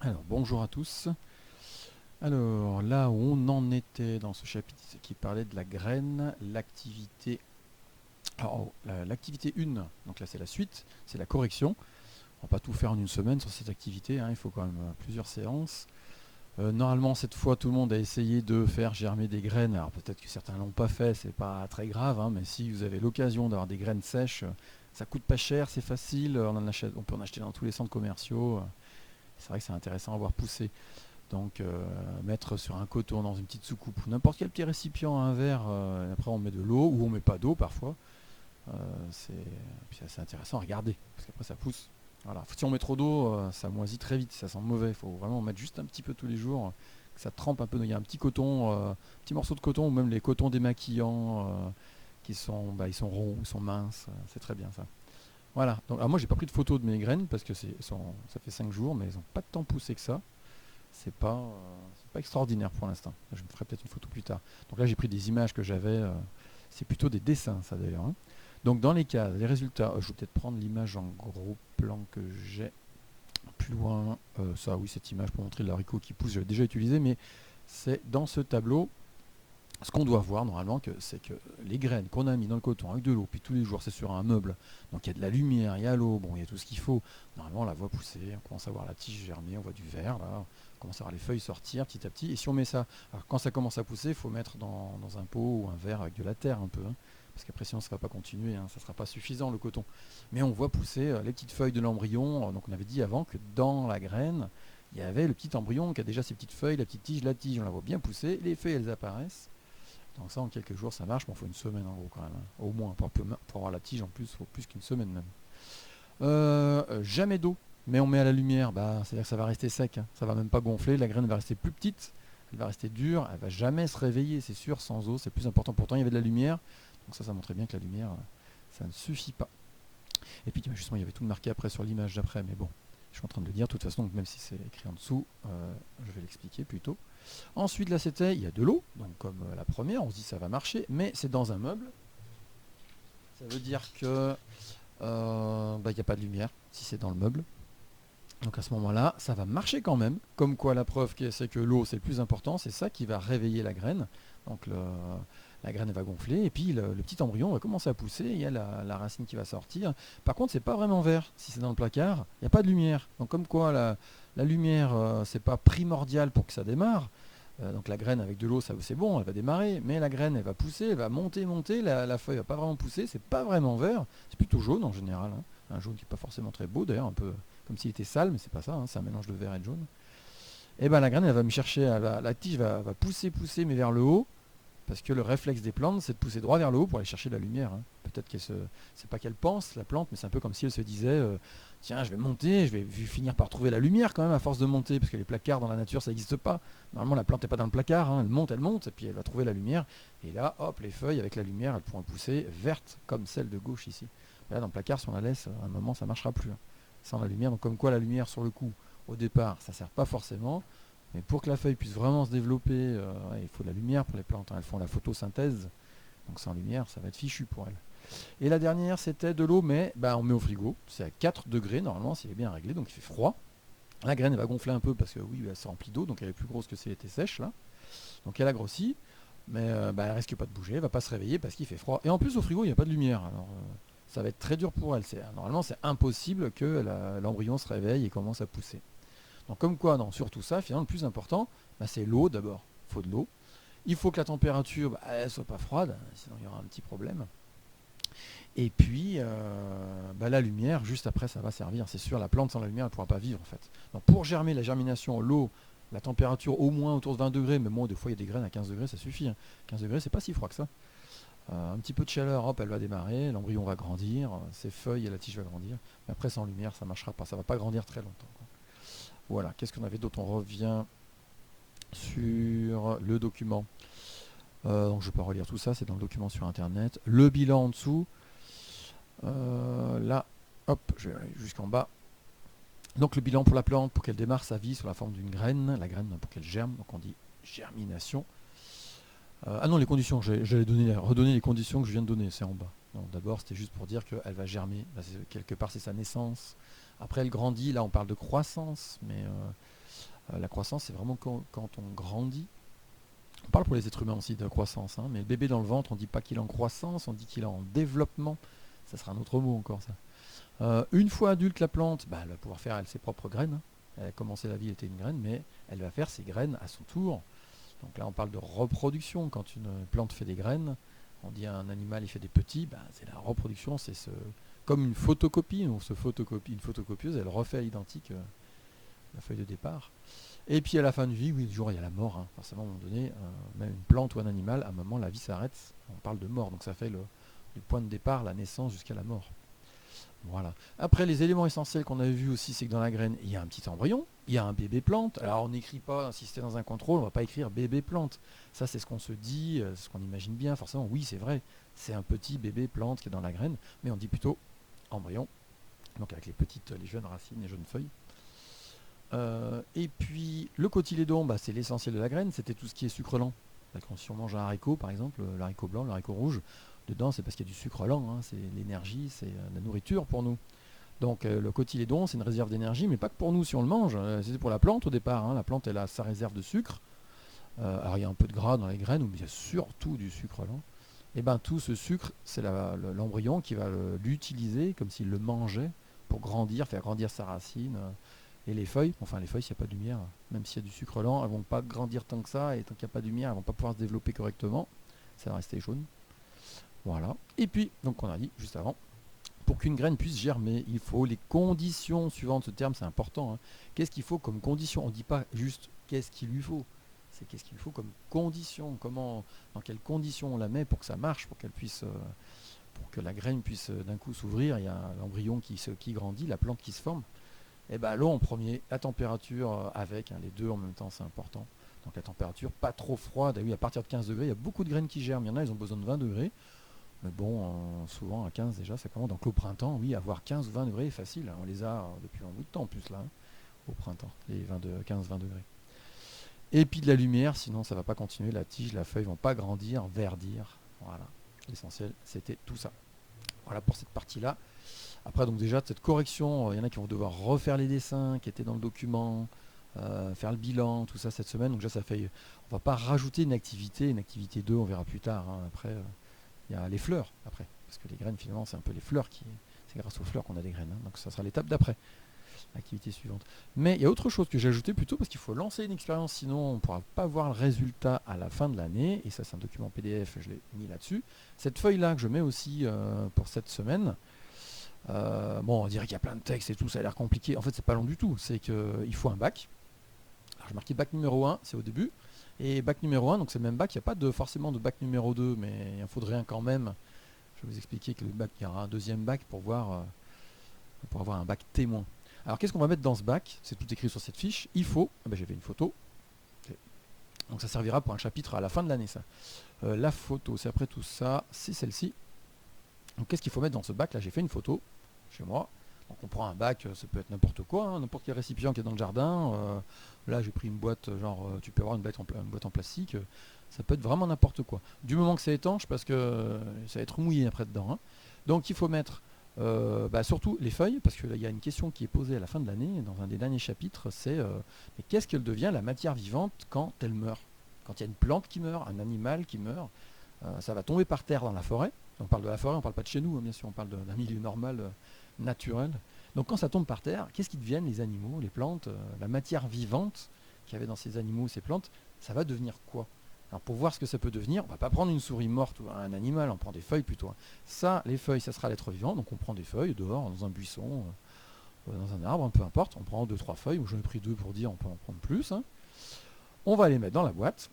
Alors, bonjour à tous. Alors, là où on en était dans ce chapitre, c'est qui parlait de la graine, l'activité. Alors, l'activité 1, donc là c'est la suite, c'est la correction. On va pas tout faire en une semaine sur cette activité, hein, il faut quand même plusieurs séances. Normalement, cette fois, tout le monde a essayé de faire germer des graines. Alors, peut-être que certains l'ont pas fait, c'est pas très grave, hein, mais si vous avez l'occasion d'avoir des graines sèches, ça coûte pas cher, c'est facile, on peut en acheter dans tous les centres commerciaux. C'est vrai que c'est intéressant à voir pousser. Donc mettre sur un coton dans une petite soucoupe ou n'importe quel petit récipient, un verre, après on met de l'eau ou on met pas d'eau parfois. Euh, c'est Puis c'est assez intéressant à regarder parce qu'après ça pousse. Voilà. Si on met trop d'eau, ça moisit très vite, ça sent mauvais. Il faut vraiment en mettre juste un petit peu tous les jours, que ça trempe un peu. Il y a un petit coton, petit morceau de coton ou même les cotons démaquillants qui sont, ils sont ronds, ils sont minces. C'est très bien ça. Voilà. Donc, alors moi j'ai pas pris de photos de mes graines parce que ça fait 5 jours, mais elles n'ont pas tant poussé que ça. C'est pas extraordinaire pour l'instant. Je me ferai peut-être une photo plus tard. Donc là, j'ai pris des images que j'avais. C'est plutôt des dessins, ça d'ailleurs, hein. Donc dans les cas, les résultats, je vais peut-être prendre l'image en gros plan que j'ai plus loin. Ça, oui, cette image pour montrer l'haricot qui pousse, j'avais déjà utilisé, mais c'est dans ce tableau. Ce qu'on doit voir normalement, c'est que les graines qu'on a mis dans le coton avec de l'eau, puis tous les jours c'est sur un meuble, donc il y a de la lumière, il y a l'eau, bon, il y a tout ce qu'il faut. Normalement on la voit pousser, on commence à voir la tige germer, on voit du vert là, on commence à voir les feuilles sortir petit à petit. Et si on met ça, alors quand ça commence à pousser, il faut mettre dans un pot ou un verre avec de la terre un peu, hein, parce qu'après sinon ça ne va pas continuer, hein, ça ne sera pas suffisant le coton. Mais on voit pousser les petites feuilles de l'embryon, donc on avait dit avant que dans la graine, il y avait le petit embryon qui a déjà ses petites feuilles, la tige on la voit bien pousser, les feuilles elles apparaissent. Donc ça, en quelques jours, ça marche, mais il faut une semaine en gros quand même, hein. Au moins, pour avoir la tige en plus, il faut plus qu'une semaine même. Jamais d'eau, mais on met à la lumière, c'est-à-dire que ça va rester sec, hein. Ça va même pas gonfler, la graine va rester plus petite, elle va rester dure, elle va jamais se réveiller, c'est sûr, sans eau, c'est plus important. Pourtant, il y avait de la lumière, donc ça montrait bien que la lumière, ça ne suffit pas. Et puis justement, il y avait tout marqué après sur l'image d'après, mais bon, je suis en train de le dire, de toute façon, donc même si c'est écrit en dessous, je vais l'expliquer plutôt. Ensuite, là, il y a de l'eau, donc comme la première, on se dit ça va marcher, mais c'est dans un meuble. Ça veut dire que il n'y a pas de lumière si c'est dans le meuble. Donc à ce moment-là, ça va marcher quand même. Comme quoi, la preuve c'est que l'eau c'est le plus important, c'est ça qui va réveiller la graine. Donc la graine elle va gonfler et puis le petit embryon va commencer à pousser. Il y a la racine qui va sortir. Par contre, c'est pas vraiment vert. Si c'est dans le placard, il n'y a pas de lumière. Donc comme quoi la lumière c'est pas primordial pour que ça démarre. Donc la graine avec de l'eau, ça c'est bon, elle va démarrer, mais la graine elle va pousser, elle va monter, la feuille va pas vraiment pousser, c'est pas vraiment vert, c'est plutôt jaune en général, hein. Un jaune qui n'est pas forcément très beau d'ailleurs, un peu comme s'il était sale, mais c'est pas ça, hein, c'est un mélange de vert et de jaune. Et ben la graine elle va me chercher, la tige va pousser mais vers le haut, parce que le réflexe des plantes c'est de pousser droit vers le haut pour aller chercher de la lumière, hein. Peut-être c'est pas qu'elle pense la plante, mais c'est un peu comme si elle se disait tiens je vais monter, je vais finir par trouver la lumière quand même à force de monter, parce que les placards dans la nature ça n'existe pas. Normalement la plante n'est pas dans le placard, hein. Elle monte, et puis elle va trouver la lumière, et là hop les feuilles avec la lumière elles pourront pousser vertes comme celle de gauche ici. Et là dans le placard si on la laisse, à un moment ça marchera plus, hein, sans la lumière. Donc comme quoi la lumière sur le coup au départ ça sert pas forcément. Mais pour que la feuille puisse vraiment se développer, il faut de la lumière pour les plantes, hein. Elles font la photosynthèse, donc sans lumière, ça va être fichu pour elles. Et la dernière, c'était de l'eau, mais on met au frigo. C'est à 4 degrés normalement, s'il est bien réglé, donc il fait froid. La graine elle va gonfler un peu parce que oui, elle se remplit d'eau, donc elle est plus grosse que si elle était sèche là. Donc elle a grossi, mais elle risque pas de bouger, elle va pas se réveiller parce qu'il fait froid. Et en plus au frigo, il n'y a pas de lumière. Alors ça va être très dur pour elle. Normalement, c'est impossible que l'embryon se réveille et commence à pousser. Donc comme quoi, sur tout ça, finalement, le plus important, c'est l'eau d'abord. Il faut de l'eau. Il faut que la température elle soit pas froide, sinon il y aura un petit problème. Et puis la lumière, juste après, ça va servir. C'est sûr, la plante sans la lumière, elle ne pourra pas vivre en fait. Donc pour germer la germination, l'eau, la température au moins autour de 20 degrés, mais bon, des fois il y a des graines à 15 degrés, ça suffit, hein. 15 degrés, c'est pas si froid que ça. Un petit peu de chaleur, hop, elle va démarrer, l'embryon va grandir, ses feuilles et la tige va grandir. Mais après, sans lumière, ça ne marchera pas, ça ne va pas grandir très longtemps, quoi. Voilà, qu'est-ce qu'on avait d'autre? On revient sur le document. Donc je ne vais pas relire tout ça, c'est dans le document sur internet. Le bilan en dessous. Là, hop, je vais aller jusqu'en bas. Donc le bilan pour la plante, pour qu'elle démarre sa vie sous la forme d'une graine, la graine pour qu'elle germe, donc on dit germination. Ah non, les conditions, j'allais redonner les conditions que je viens de donner, c'est en bas. D'abord, c'était juste pour dire qu'elle va germer. Là, quelque part, c'est sa naissance. Après, elle grandit. Là, on parle de croissance, mais La croissance, c'est vraiment quand on grandit. On parle pour les êtres humains aussi de croissance, hein, mais le bébé dans le ventre, on ne dit pas qu'il est en croissance, on dit qu'il est en développement. Ça sera un autre mot encore, ça. Une fois adulte, la plante, bah, elle va pouvoir faire ses propres graines, hein. Elle a commencé la vie, elle était une graine, mais elle va faire ses graines à son tour. Donc là, on parle de reproduction. Quand une plante fait des graines, on dit à un animal, il fait des petits, bah, c'est la reproduction, comme une photocopie. On se photocopie, une photocopieuse, elle refait à l'identique la feuille de départ. Et puis à la fin de vie, oui, toujours il y a la mort, hein. Forcément, à un moment donné, même une plante ou un animal, à un moment, la vie s'arrête. On parle de mort, donc ça fait du point de départ, la naissance jusqu'à la mort. Voilà. Après, les éléments essentiels qu'on avait vus aussi, c'est que dans la graine, il y a un petit embryon, il y a un bébé plante. Alors, on n'écrit pas, si c'était dans un contrôle, on ne va pas écrire bébé plante. Ça, c'est ce qu'on se dit, ce qu'on imagine bien. Forcément, oui, c'est vrai. C'est un petit bébé plante qui est dans la graine, mais on dit plutôt embryon, donc avec les jeunes racines, les jeunes feuilles. Et puis, le cotylédon, bah, c'est l'essentiel de la graine, c'était tout ce qui est sucre lent. Si on mange un haricot, par exemple, l'haricot blanc, l'haricot rouge, dedans, c'est parce qu'il y a du sucre lent, hein, c'est l'énergie, c'est la nourriture pour nous. Donc le cotylédon, c'est une réserve d'énergie, mais pas que pour nous si on le mange, c'est pour la plante au départ, hein. La plante, elle a sa réserve de sucre. Alors il y a un peu de gras dans les graines, mais il y a surtout du sucre lent. Et bien tout ce sucre, c'est l'embryon qui va l'utiliser comme s'il le mangeait pour grandir, faire grandir sa racine. Et les feuilles, s'il n'y a pas de lumière, même s'il y a du sucre lent, elles ne vont pas grandir tant que ça, et tant qu'il n'y a pas de lumière, elles ne vont pas pouvoir se développer correctement. Ça va rester jaune. Voilà. Et puis, donc on a dit juste avant, pour qu'une graine puisse germer, il faut les conditions suivantes. Ce terme, c'est important, hein. Qu'est-ce qu'il faut comme condition? On ne dit pas juste qu'est-ce qu'il lui faut. C'est qu'est-ce qu'il faut comme condition. Dans quelles conditions on la met pour que ça marche, pour que la graine puisse d'un coup s'ouvrir. Il y a l'embryon qui grandit, la plante qui se forme. Et bien l'eau en premier, la température avec, hein, les deux en même temps, c'est important. Donc la température, pas trop froide. Et oui, à partir de 15 degrés, il y a beaucoup de graines qui germent. Il y en a, ils ont besoin de 20 degrés. Mais bon, souvent à 15 déjà, ça commence. Donc au printemps, oui, avoir 15 ou 20 degrés est facile. On les a depuis un bout de temps en plus là, hein, au printemps, les 15-20 degrés. Et puis de la lumière, sinon ça ne va pas continuer. La tige, la feuille ne vont pas grandir, verdir. Voilà, l'essentiel, c'était tout ça. Voilà pour cette partie-là. Après, donc déjà, cette correction, il y en a qui vont devoir refaire les dessins qui étaient dans le document, faire le bilan, tout ça cette semaine. Donc déjà, on ne va pas rajouter une activité 2, on verra plus tard, hein. Après, il y a les fleurs après, parce que les graines finalement c'est un peu les fleurs c'est grâce aux fleurs qu'on a des graines, hein. Donc ça sera l'étape d'après, l'activité suivante. Mais il y a autre chose que j'ai ajouté plutôt parce qu'il faut lancer une expérience, sinon on ne pourra pas voir le résultat à la fin de l'année, et ça c'est un document PDF, je l'ai mis là-dessus. Cette feuille là que je mets aussi pour cette semaine, bon on dirait qu'il y a plein de textes et tout, ça a l'air compliqué, en fait c'est pas long du tout, c'est qu'il faut un bac. Alors j'ai marqué bac numéro 1, c'est au début. Et bac numéro 1, donc c'est le même bac, il n'y a pas forcément de bac numéro 2, mais il en faudrait un quand même. Je vais vous expliquer que il y aura un deuxième bac pour avoir un bac témoin. Alors qu'est-ce qu'on va mettre dans ce bac? C'est tout écrit sur cette fiche. Il faut, j'ai fait une photo, donc ça servira pour un chapitre à la fin de l'année ça. La photo, c'est après tout ça, c'est celle-ci. Donc qu'est-ce qu'il faut mettre dans ce bac? Là j'ai fait une photo chez moi. Donc on prend un bac, ça peut être n'importe quoi, hein, n'importe quel récipient qui est dans le jardin. Là j'ai pris une boîte, tu peux avoir une boîte en plastique, ça peut être vraiment n'importe quoi. Du moment que c'est étanche, parce que ça va être mouillé après dedans, hein. Donc il faut mettre surtout les feuilles, parce qu'il y a une question qui est posée à la fin de l'année, dans un des derniers chapitres, c'est mais qu'est-ce qu'elle devient la matière vivante quand elle meurt? Quand il y a une plante qui meurt, un animal qui meurt, ça va tomber par terre dans la forêt. On parle de la forêt, on ne parle pas de chez nous, hein, bien sûr, on parle d'un milieu normal, naturel. Donc quand ça tombe par terre, qu'est-ce qui deviennent les animaux, les plantes, la matière vivante qu'il y avait dans ces animaux, ces plantes, ça va devenir quoi? Alors pour voir ce que ça peut devenir, on ne va pas prendre une souris morte ou un animal, on prend des feuilles plutôt, hein. Ça, les feuilles, ça sera l'être vivant, donc on prend des feuilles dehors, dans un buisson, dans un arbre, peu importe, on prend 2-3 feuilles, ou j'en ai pris 2 pour dire on peut en prendre plus, hein. On va les mettre dans la boîte,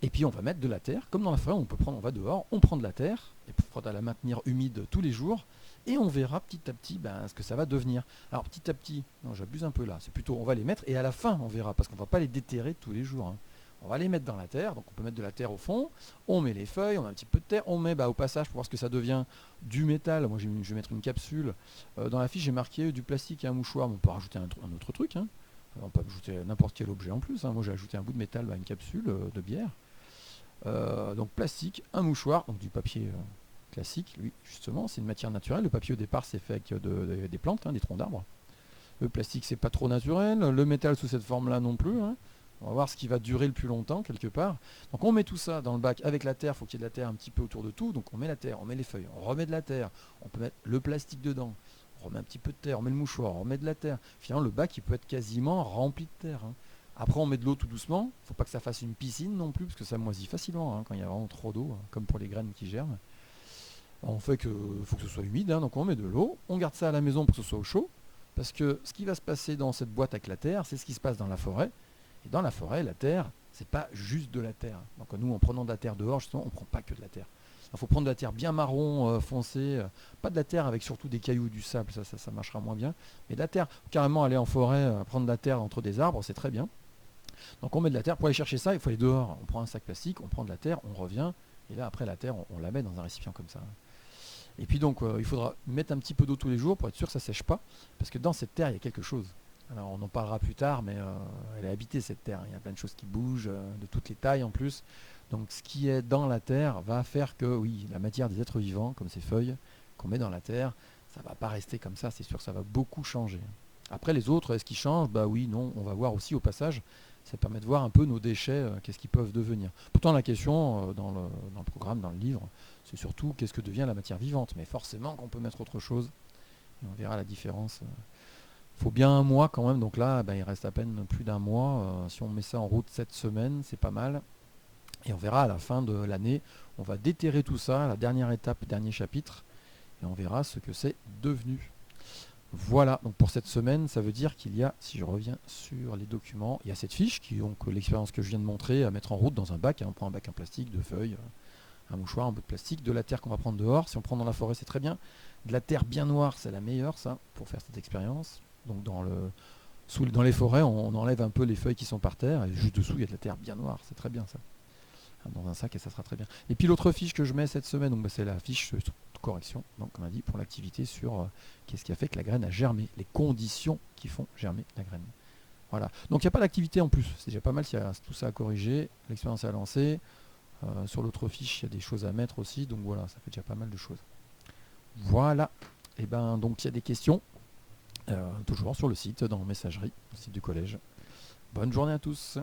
et puis on va mettre de la terre, comme dans la forêt, on va dehors, on prend de la terre, et il faudra la maintenir humide tous les jours, et on verra petit à petit ce que ça va devenir. Alors petit à petit, non j'abuse un peu là, c'est plutôt on va les mettre, et à la fin on verra, parce qu'on ne va pas les déterrer tous les jours, hein. On va les mettre dans la terre, donc on peut mettre de la terre au fond, on met les feuilles, on met un petit peu de terre, on met au passage pour voir ce que ça devient du métal. Moi je vais mettre une capsule, dans la fiche j'ai marqué du plastique et un mouchoir, mais on peut rajouter un autre truc, hein. On peut ajouter n'importe quel objet en plus, hein. Moi j'ai ajouté un bout de métal à une capsule de bière. Donc plastique, un mouchoir, donc du papier classique, lui justement, c'est une matière naturelle. Le papier au départ c'est fait avec des plantes, hein, des troncs d'arbres. Le plastique, c'est pas trop naturel. Le métal sous cette forme-là non plus, hein. On va voir ce qui va durer le plus longtemps quelque part. Donc on met tout ça dans le bac avec la terre. Il faut qu'il y ait de la terre un petit peu autour de tout. Donc on met la terre, on met les feuilles, on remet de la terre. On peut mettre le plastique dedans. On remet un petit peu de terre, on met le mouchoir, on remet de la terre. Finalement, le bac, il peut être quasiment rempli de terre, hein. Après, on met de l'eau tout doucement. Il ne faut pas que ça fasse une piscine non plus, parce que ça moisit facilement, hein, quand il y a vraiment trop d'eau, hein, comme pour les graines qui germent. On fait que faut que ce soit humide, hein, donc on met de l'eau, on garde ça à la maison pour que ce soit au chaud, parce que ce qui va se passer dans cette boîte avec la terre, c'est ce qui se passe dans la forêt. Et dans la forêt, la terre, c'est pas juste de la terre. Donc nous, en prenant de la terre dehors, justement, on ne prend pas que de la terre. Il faut prendre de la terre bien marron, foncée, pas de la terre avec surtout des cailloux, du sable, ça marchera moins bien. Mais de la terre, carrément aller en forêt, prendre de la terre entre des arbres, c'est très bien. Donc on met de la terre, pour aller chercher ça, il faut aller dehors. On prend un sac plastique, on prend de la terre, on revient, et là après la terre, on la met dans un récipient comme ça. Et puis donc il faudra mettre un petit peu d'eau tous les jours pour être sûr que ça ne sèche pas, parce que dans cette terre, il y a quelque chose. Alors on en parlera plus tard, mais elle est habitée cette terre. Il y a plein de choses qui bougent, de toutes les tailles en plus. Donc ce qui est dans la terre va faire que, oui, la matière des êtres vivants, comme ces feuilles qu'on met dans la terre, ça ne va pas rester comme ça, c'est sûr, ça va beaucoup changer. Après les autres, est-ce qu'ils changent? Bah oui, non, on va voir aussi au passage. Ça permet de voir un peu nos déchets, qu'est-ce qu'ils peuvent devenir. Pourtant la question dans le programme, dans le livre, c'est surtout qu'est-ce que devient la matière vivante. Mais forcément qu'on peut mettre autre chose, et on verra la différence. Il faut bien un mois quand même, donc là il reste à peine plus d'un mois. Si on met ça en route cette semaine, c'est pas mal. Et on verra à la fin de l'année, on va déterrer tout ça, la dernière étape, dernier chapitre, et on verra ce que c'est devenu. Voilà, donc pour cette semaine, ça veut dire qu'il y a, si je reviens sur les documents, il y a cette fiche qui est donc l'expérience que je viens de montrer à mettre en route dans un bac. On prend un bac en plastique, de feuilles, un mouchoir, un bout de plastique, de la terre qu'on va prendre dehors. Si on prend dans la forêt, c'est très bien. De la terre bien noire, c'est la meilleure, ça, pour faire cette expérience. Donc dans les forêts, on enlève un peu les feuilles qui sont par terre, et juste dessous, il y a de la terre bien noire. C'est très bien ça. Dans un sac, et ça sera très bien. Et puis l'autre fiche que je mets cette semaine, donc c'est la fiche de correction, donc on a dit pour l'activité sur qu'est-ce qui a fait que la graine a germé, les conditions qui font germer la graine. Voilà. Donc il n'y a pas d'activité en plus, c'est déjà pas mal s'il y a tout ça à corriger, l'expérience est à lancer. Sur l'autre fiche, il y a des choses à mettre aussi, donc voilà, ça fait déjà pas mal de choses. Voilà. Et ben donc il y a des questions, toujours sur le site, dans Messagerie, le site du collège. Bonne journée à tous.